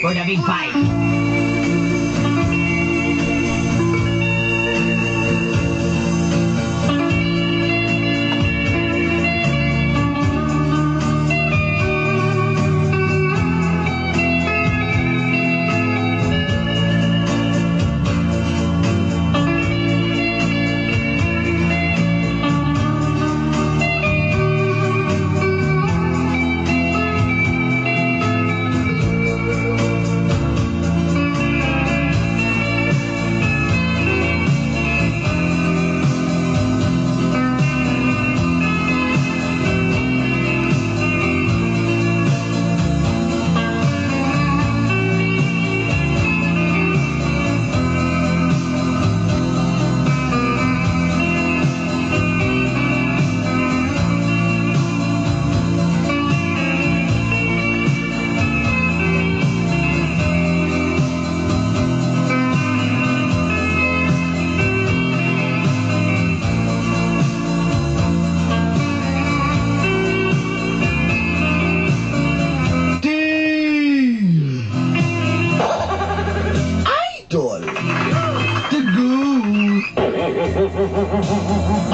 for the big fight.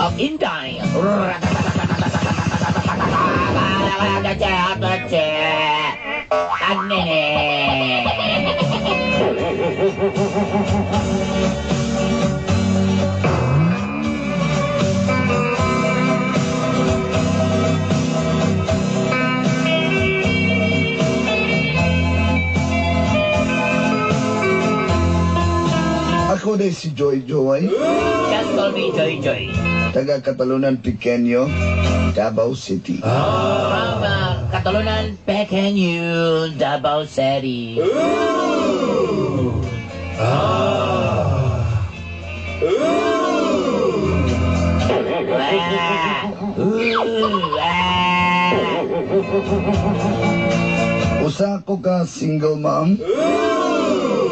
Up in time. Ako din si Joy Joy. Just call me Joy Joy. Taga Katalunan Pequeño, Davao City. From Catalonan, Pequeño, Davao City. Usa ko ka single mom.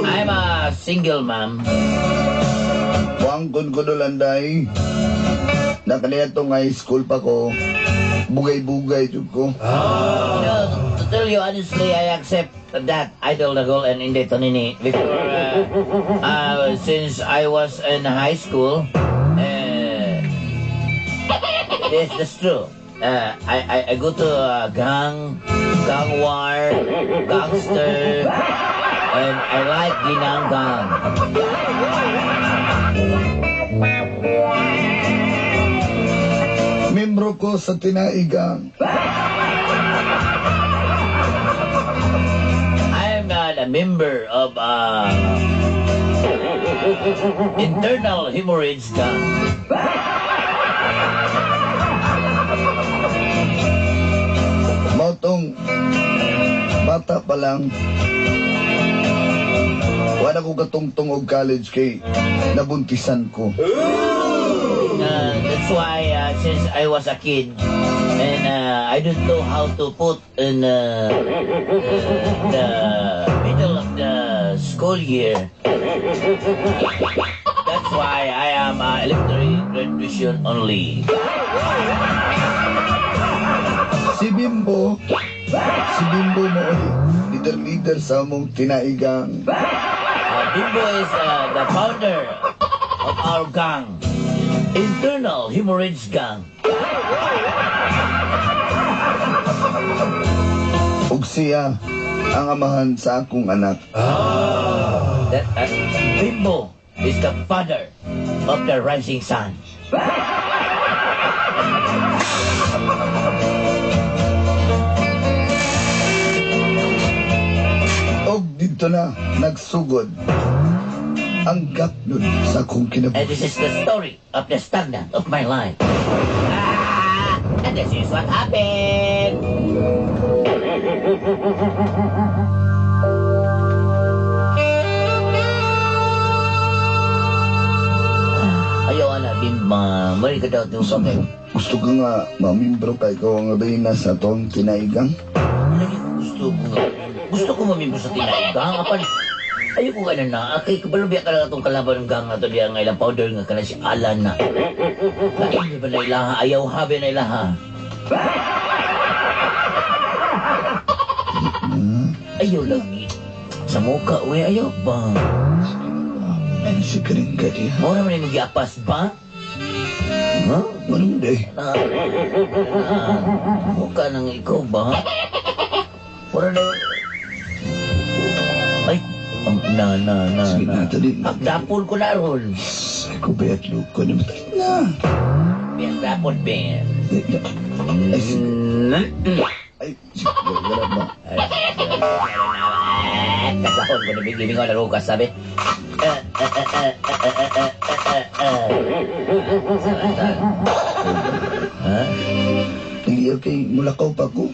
I'm a single mom. Wangkon ko dolanday. Nakaliato nga high school pa ko. Bugay-bugay jud ko. You know, to tell you honestly, I accept that idol na goal and hindi to nini. Before, since I was in high school, that's true. I go to gang war, gangster, and I like ginanggang. Membro ko sa tinaigang. I'm a member of internal hemorrhage gang. Mautong bata pa lang. Wala ko katungtong og college kay nabuntisan ko. That's why since I was a kid and I don't know how to put in the middle of the school year. That's why I am elementary graduation only. Si Bimbo mo leader sa among tinaigang. Bimbo is the founder of our gang, internal hemorrhage gang. Ug siya ang amahan sa akong anak. That Bimbo is the father of the rising sun. Og dito na nagsugod ang gapnod sa akong And kinabuhi. this is the story of the stagnant of my life. And this is what happened. Ayaw na, Bimba. Mari ka daw itong bagay. Gusto ko nga mamimbro kay ko ang reyna sa tong tinaigang. Lagi gusto ko nga. Gusto ko mamimbo sa tinaigang. Apan, ayaw ko gana na. Kay kabalubya ka na itong kalaban ng gang na ito. Diyan nga ilang powder nga ka na si Alan na. Kain ba na ilaha? Ayaw habi na ilaha. Ayaw lagi. Sa muka, we, ayaw ba? Ano si Karinga niya? Mo naman yung mag-iapas ba? Ha? Ano mo day? Mukha nang ikaw ba? Wala na. Ay, Sige na, tali na. Dapol ko na ron. Ay, ko ba at luko na matik na. Biar dapol, Ben. Ay, sige. Ay, sige, wala ba? Kasahon ko na bigibing ko na lukas, sabi. Ha? Hindi okay, mulakaw pa ko.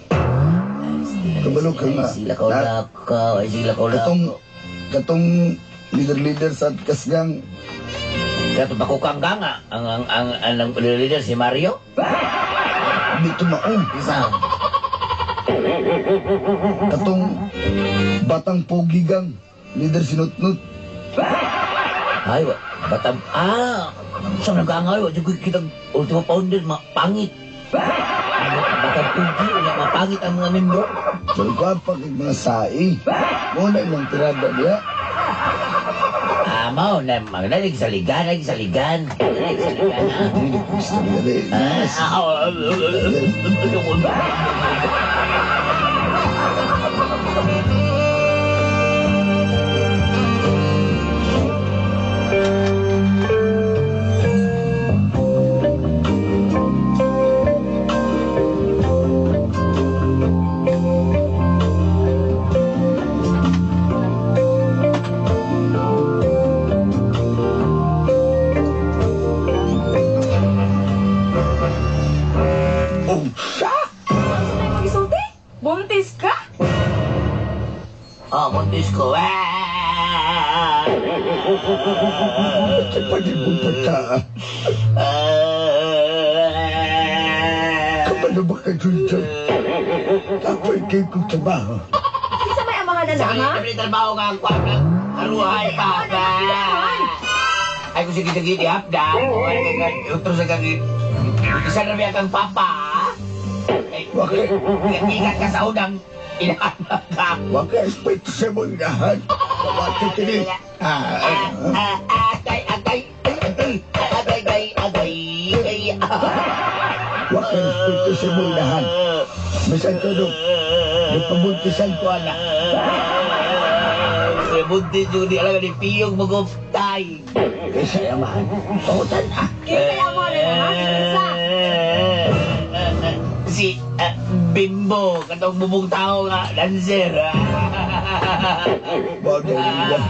Kabalo ka nga. Sila ko lakaw, ay sila ko lakaw. Katong leader sa Kasgang. Kaya bakukang ka nga, ang leader si Mario? Dito maong. Isa. Katong batang pogigang. Leader sinutnut. Ay, batam, so nagangay, wala ko kita ultimo founder, pangit. Batang pugi, mapangit ang mga membro. So, kapag mga sai. Muna ilang tirada niya. Mao na, magnalig sa ligan, ha? Hindi ko gusto niya rin. Oh, siya! Isulti? Buntis ka? Buntis ko. Ito pa din mong pagka. Kapano ba kayo dyan? Tapos kayo kong trabaho. Isa may amahan na lang, ha? Sabi trabaho nga ang kwak ng haruhay pa. Ay, kung sige sige hapda. Utro sa kagit. Isa na biya kang papa. Ay, ingat ka sa unang inaanak ka. Huwag ka espiritu sa mong inahan. Huwag ka kini. Huwag ka espiritu sa mong inahan. Bisan ko nung nagpabuntisan ko anak. Buntis yung di alam ni Piyong maguptay. Kaysa yaman. Pautan na. Kaya mo na lang, ha? Isa. Si Bimbo, katong bubong tao nga, dancer. Boda rin.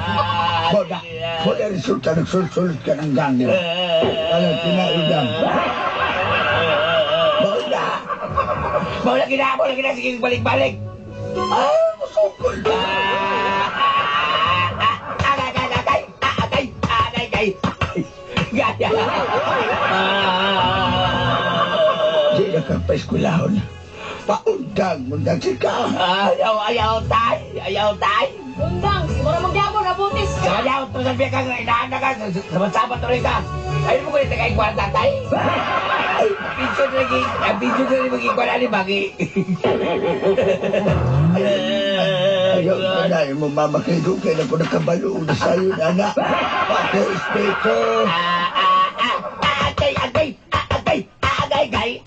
Boda resulta nagsulsulit ka ng gangyo. Ano, tinaidang. Boda! Bola kita, sige balik-balik. Masukol na. Gaya. Di na kang paiskulahon. Paundang mo na sika. Ayaw tay. Undang, siguro magyabon na buntis ka. Ayaw, to sabi ka nga, inaanak ka, sabat-sabat tuloy ka. Ayaw mo ko nito kay kwarta tay. Pinsyon na maging kwarta ni Bagi. Ayaw ka na yung mamamakidong kaya na ko nakabalo na sa'yo na anak. Pake espeto. Agay.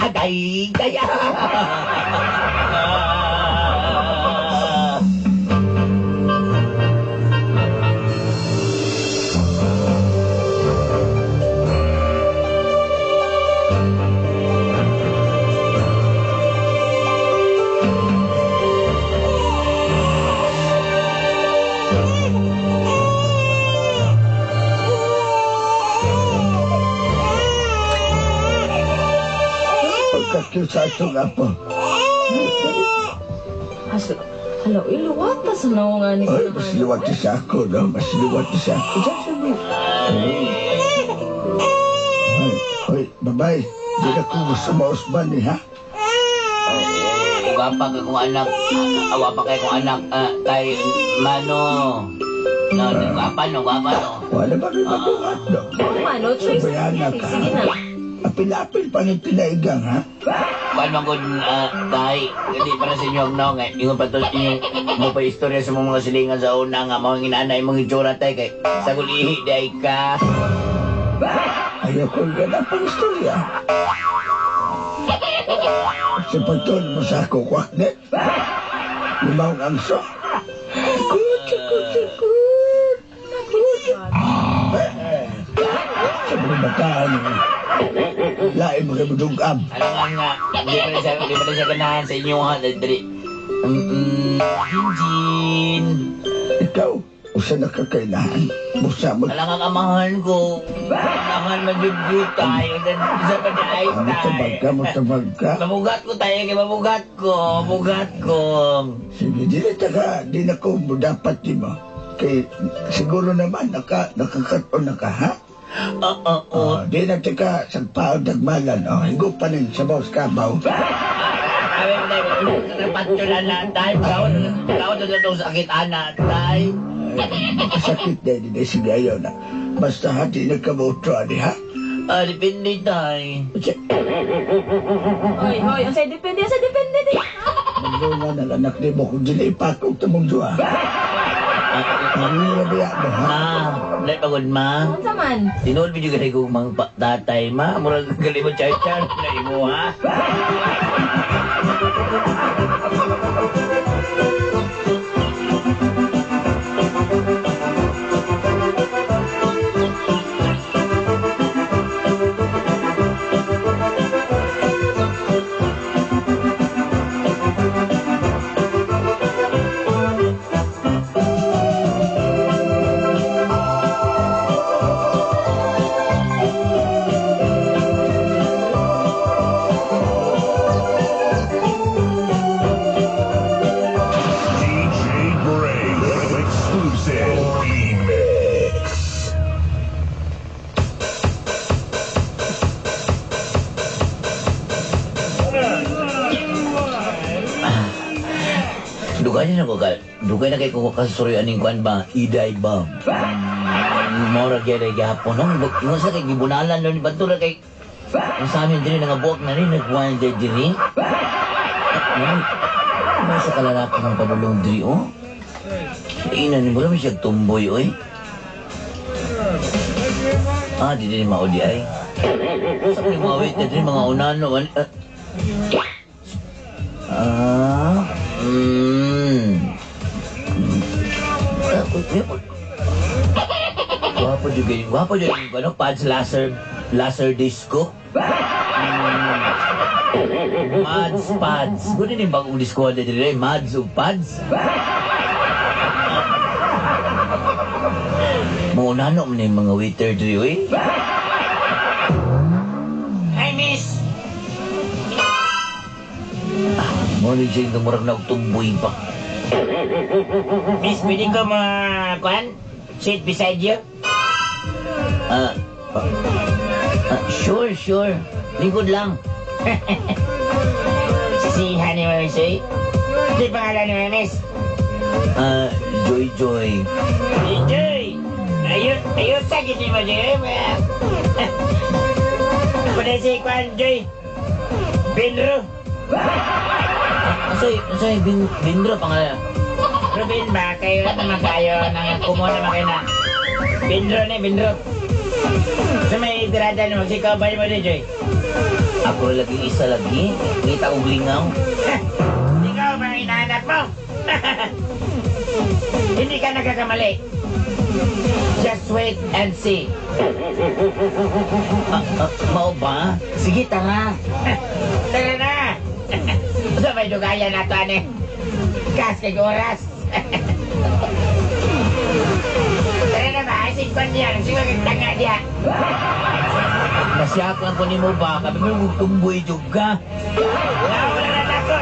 Pagkakil sa itong apo. Hala, iluwata sa naungan ni Ay, mas liwat siya ako, no? Mas liwat siya ako. Diyan siya mo. Ay, babay. Di na ko gusto mausban eh, ha? Wapa ka kung anak, wapa kayo kung anak, kay Mano. No. Wala ba rin mabuhat, no? Mano, choice na Sabayan na yan. ka. Sige na. Apil-apil pa ni pinaigang, ha? kuan man kun dai hindi para sa inyo no nga ingon pa to yung mo pa istorya sa mga silingan sa una nga mga inanay mga itsura tay kay sa gulihi dai ka. Ayaw ko ganang pang-istorya. Sa pagtol mo sa ako, kwaknet. Limaw ang so. Sakot. Sa mga bataan, lain mga budugam. Alam nga, di pa na siya ganahan sa inyo ha, dali. Jinjin. Ikaw, usa na kakailangan. Busa mo. Alam ang amahan ko. Amahan magyud tayo. Isa pa na ay tayo. Mutabag ka. Mamugat ko tayo kay mamugat ko. Sige, di na ko mo dapat di mo. Kay siguro naman nakakaton na ka, ha? Oo. Di na tika sa paod nagmalan. Higupanin sa bawas kabaw. Sabi mo tayo, napatyo na tayo. Kawad na itong sakit anak tayo. Sakit na hindi sige ayaw na. Basta hati na kamoto, ha? Depende tayo. Hoy, ang say depende di. Nagdunga na anak ni mo kung dili ipakog tamong duha. Manila biya mo, ha? Dahil pagod ma. Unsa man? Tinood video ka kung mga tatay ma. Murag gali mo char-char na imo ha. DJ Gray, exclusive remix. Dugay na ko ka. Dugay na kay ko kasurian ning kwan ba? Iday ba? Mora gyud gihapon no. Ingon sa kay gibunalan no ni Bantura kay ang sa amin diri nga buwak na rin nagkuhan diri. Ano sa kalalaki ng padulong diri oh? Ina ni mo lang siya tumboy oy. Di din maudi ay. Sa mga mawit na din mga unano. Gwapo juga yung ano, pads laser disco. Pads. Guna din bagong disco na dito mads o pads. Mga unano mo na yung mga waiter dito eh. Hi, miss! Morning siya yung murag na tumboy pa. Miss, pwede ko kuhan? Sit beside you? Sure. Lingkod lang. Sisihan ni Mami Soy. Di pangalan ni Mamis? Joy. Joy! Ayun, sakit ni mo, Joy. Pwede si Kwan, Joy. Benro. Asay, Benro pangalan. Ruben ba? Kayo naman kayo. Kumuha naman kayo na. Benro. Sa may tirada naman, si Kabay mo din, Joy. Ako lagi isa lagi. Kita kong lingaw. Ikaw ba ang hinahanap mo? Hindi ka nagkakamali. Just wait and see. Mau ba? Sige, tara. Tara na. Sa may dugayan na ito, ane. Kas kay oras. Tara na ba? Isip ko niya. Sige, tanga niya. Nasyak lang ko ni mo ba? Kami mo tumboy juga. Wala na ako.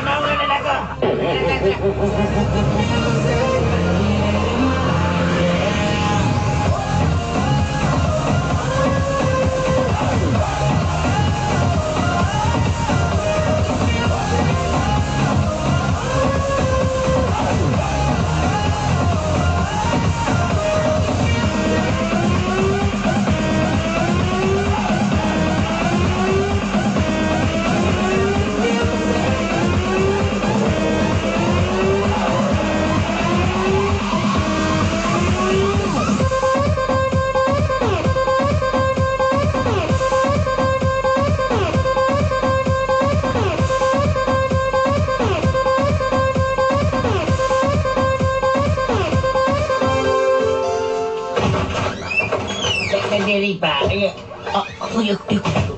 pa. Ay,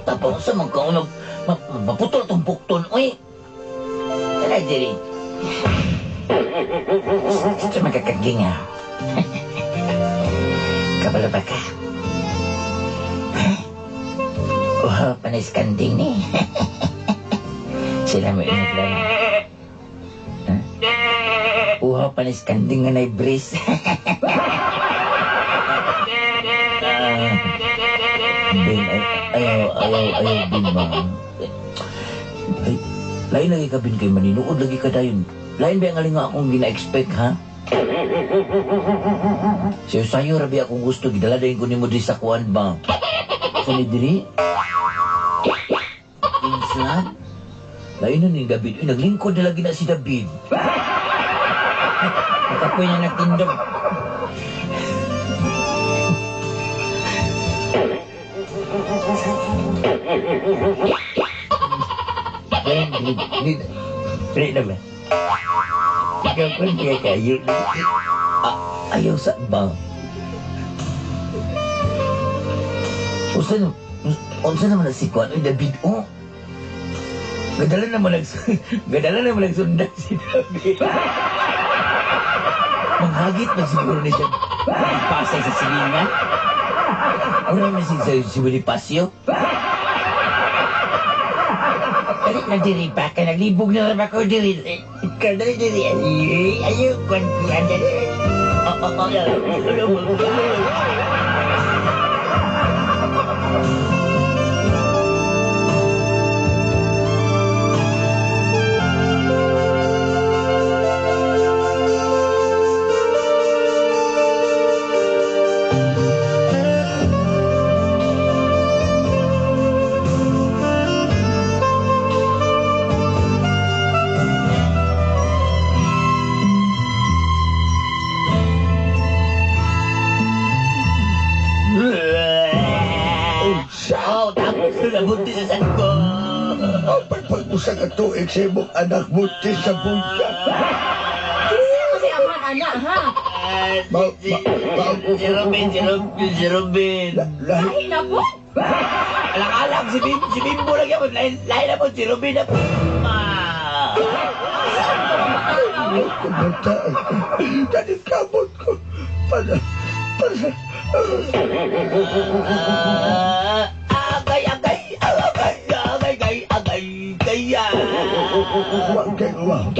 tapos sa mga kaunag, maputol itong bukton. Uy, talay diri. Sa magkakaging ha. Kabalo ba ka? Oh, panay skanding ni. Sila mo inaglan. Uha panay skanding nga na-brace. Ben, ayaw, Bin, ma. Ay, lain lagi ka, Bin, kay maninuod lagi ka dayon. Lain ba ang aling nga akong gina-expect, ha? Sayo, rabi akong gusto, gidala dahin ko ni mo di sa kuwan ba? Sa ni diri? Insan? Lain na ni David. Uy, naglingkod na lagi na si David. Nakapoy niya nagtindog. Dili naman. Ikaw ko niya kayo. Ayaw sa bang. Unsa naman na si Kwan? Uy, David, oh. Gadala naman nagsundan si David. Manghagit na siguro na siya. Pasay sa silingan. Ano naman si Bonifacio? Dali na diri pa ka, naglibog na naman ako diri. Ikaw dali diri. Ayaw, Kwan, yan dali. Oh, tapos na buntis sa san ko. Ang pagpagpusan ka tuig sa imong anak buntis sa bunta. Sino kasi aman, anak, ha? Si Robin. Lahi na po. Alang-alang, si Bimbo lagi ako. Lain na po, si Robin na po. Kumata. Dali kabot ko. Para. Huwag kayo, huwag.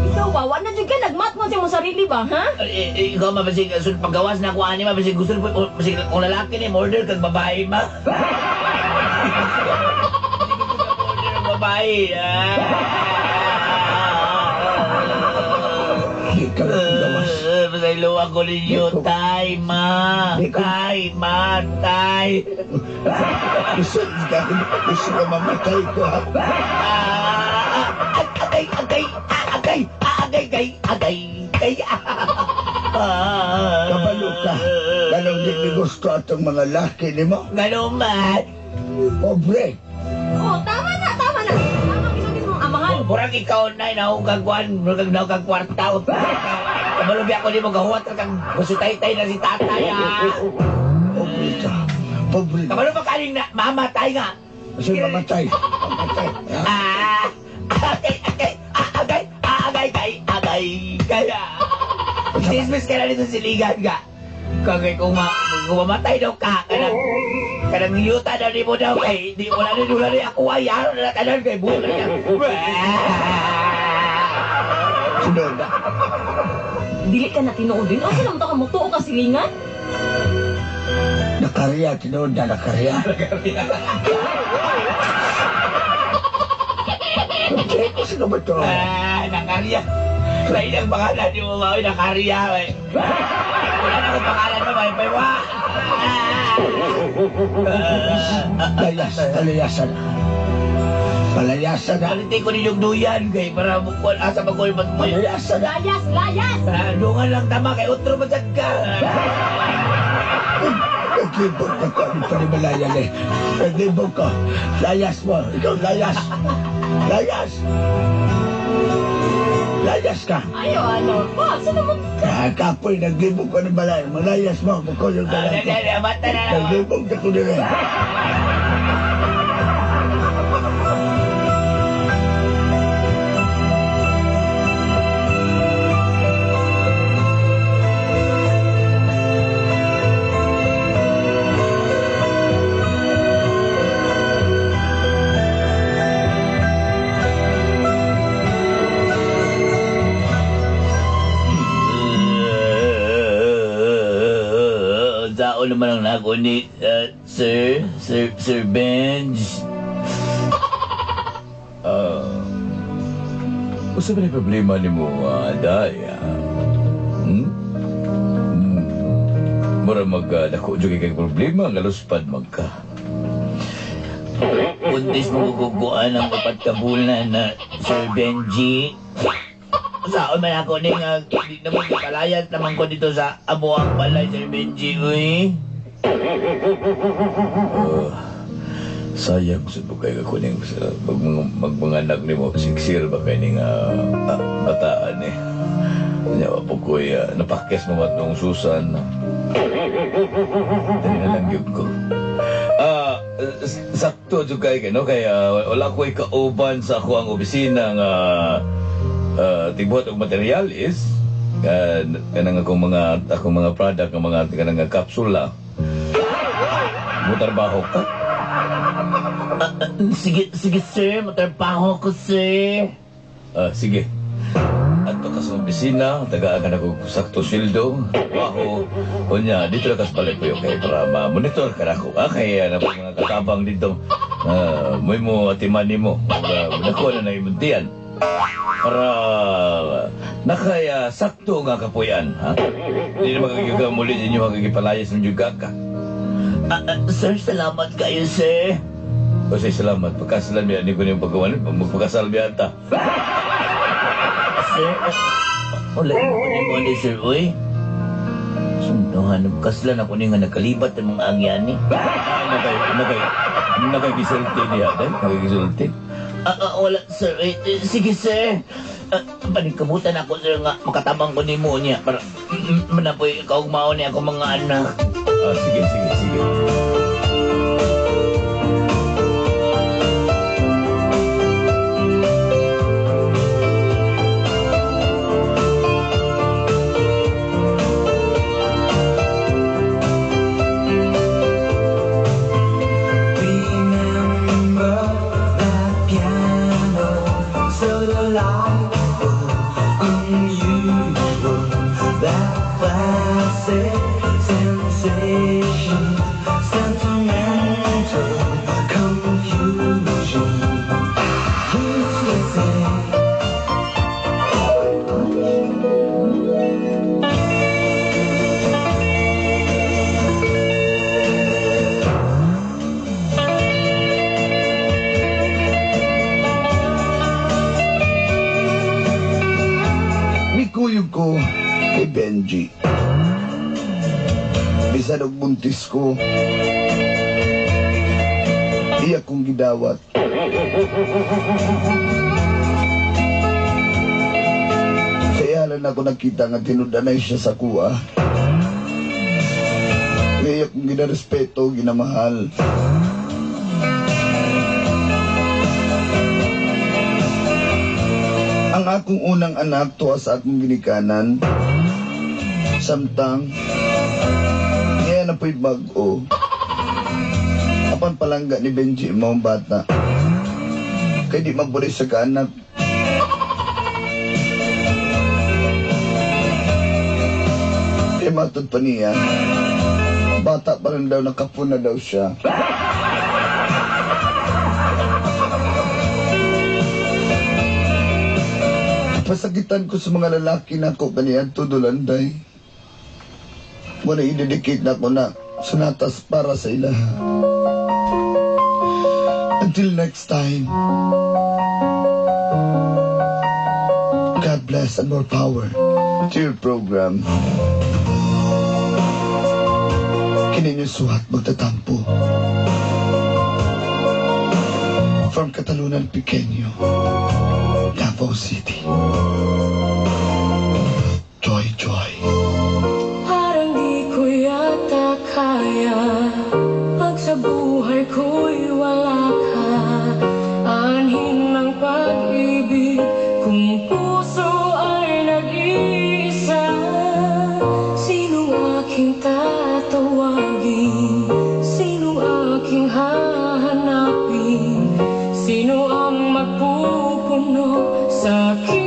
Ikaw ba? Wala na dyan ka. Nagmatmat yung sarili ba, ha? Ikaw mabasig, paggawas na ako ani, mabasig gusto po, mabasig kung lalaki ni, order kag babae ma. Order ng babae, Hindi ka na paggawas. Pasaylo ako ninyo, tay, ma. Tay, ma, tay. Gusto ka mamatay ko, ha? Agay. Kabalo ka. Ganong di mi gusto atong mga laki ni mo. Ganuman. Pobre. Oh, tama na. Tama kinagin mong amahan. Murag ikaw na inahugagwan, murag nahugag kwarta. Kabalubi ako di mo gahuwat kang masutay-tay na si tatay, Pobre ka. Pobre ka. Kabalo pa kaling na mamatay nga. Kasi mamatay. Mamatay. Kaya. Dismiss ka na dito siligan ka. Kagay kung mamatay daw ka, kanang yuta daw di mo daw kay, di mo na rin ako ayaw na kanan kay bulan niya. Sunod na. Dili ka na tinuod din. O, sila mo ka mutuo ka silingan? Nakarya, tinod na nakarya. Okay, kasi ka ba ito? Nakarya. Lain ang pangalan di mo mawin, nakarya. Wala na akong pangalan mo, may paywa. Palayasan. Palayasan na. Palitin ko ninyong duyan, kay para bukwan asa mag-uwi mag-uwi. Palayasan na. Layas! Dungan lang tama, kay otro matag ka. Naglibog ka ko. Ano pa rin malayan eh. Naglibog ka. Layas mo. Ikaw layas. Layas. Layas ka. Ayaw, ano. Pa, saan naman ka? Kapoy, naglibog ko ng balay. Malayas mo, magkulong ka lang. Mata na. Naglibog ka ko din. Sao naman ang nakunit, Sir Benj. Usa ba na problema ni mo, Day? Mura dako juga kay problema, nga luspad magka. Buntis mo guguguan ang 4 ka bulan na Sir Benji. Saan man ako ni nga, di naman kalayas naman ko dito sa abuang balay, Sir Benji, uy. Sayang sa bukay ka kuning sa magmanganak ni mo, siksir ba kayo ning bataan eh. Kanya po ko'y napakes mo matong susan. Dali na lang yun ko. Sakto juga kayo, no? Kaya wala ko'y kauban sa ako ang opisina nga tibot og materialis kanang akong mga product ng mga kanang kapsula. Mo trabaho ka? Sige sir, matrabaho ko sir. Sige. Ato ka sa opisina, tagaan ka na kong sakto sildo. Trabaho. Kunya, dito na kas balik ko yung kay para ma-monitor ka na ako. Kaya na mga katabang dito. Muy mo atimani mo. Nako na naimuntian. Para nakaya sakto nga kapuyan, ha? Hindi na magagagamulit ninyo magagipalayas ng juga ka. Sir, salamat kayo, sir. Kasi salamat. Pagkasalan biya, hindi ko na yung pagkawalan. Magpagkasal biya ata. Sir, wala mo ni sir, uy. Sunduhan, kaslan ako ni nga nakalibat ng mga agyani. Nakagisulti niya, dahil? Nakagisulti? Wala, sir. Sige, sir. Panikabutan ako, sir, nga makatabang ko ni mo niya para manapoy kaugmao niya ako mga anak. Sige. Mikuyog ko kay Benji. Bisan og buntis ko, iya kong gidawat. Kaya lang ako nakita nga tinudanay siya sa kuha. Kaya kong ginarespeto, ginamahal. Ang akong unang anak tuwa sa akong ginikanan. Samtang, kaya na po'y bag-o. Apan palangga ni Benji, maong bata. Kaya di mabulis sa kaanak. Kaya matod pa niya, bata pa rin daw, nakapuna daw siya. Pasagitan ko sa mga lalaki na ko kaniyan tudulanday. Muna i-dedicate na ko na sanatas para sa ila. Until next time, God bless and more power to your program. Kininyo suhat magtatampo. From Katalunan Pequeño, Davao City. Joy, joy. Parang di ko yata kaya pag sa buhay ko'y wala ka. Anhin ng pag-ibig kung puso ay nag-iisa. Sinong aking tatawagin? Sinong aking hahanapin? Sino ang magpupuno sa akin?